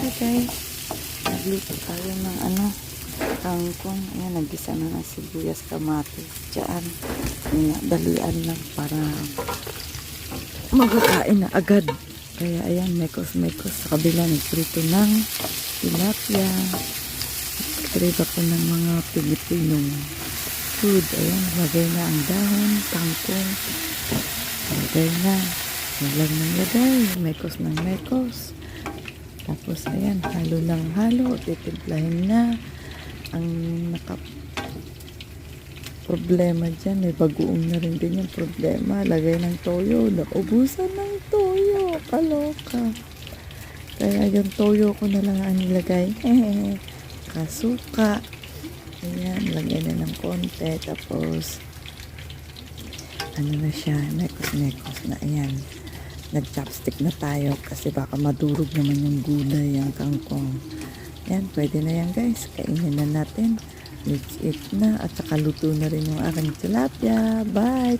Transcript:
Hi guys, nagluto tayo ng kangkong. Ayan, nagisa na ng sibuyas, kamatis. Diyan, dalian lang para magkakain na agad. Kaya ayan, mekos-mekos. Sa kabila, nagprito ng tilapia. Nagprito ko ng mga Pilipinong food. Ayan, lagay na ang dahon, kangkong. Lagay na. Lagay ng lagay. Mekos ng mekos. Tapos ayan, halo ng halo, titimplahin na. Ang problema dyan, may bagoong na rin din yung problema. Lagay ng toyo, naubusan ng toyo, kaloka. Kaya yung toyo ko na lang ang nilagay. Kasuka. Ayan, lagay na ng konti. Tapos ano na siya, mekos-mekos na. Ayan, nag-chopstick na tayo kasi baka madurog naman yung gulay, yung kangkong. Yan, pwede na yan guys. Kainin na natin. Let's eat na. At saka luto na rin yung aking tilapia. Bye!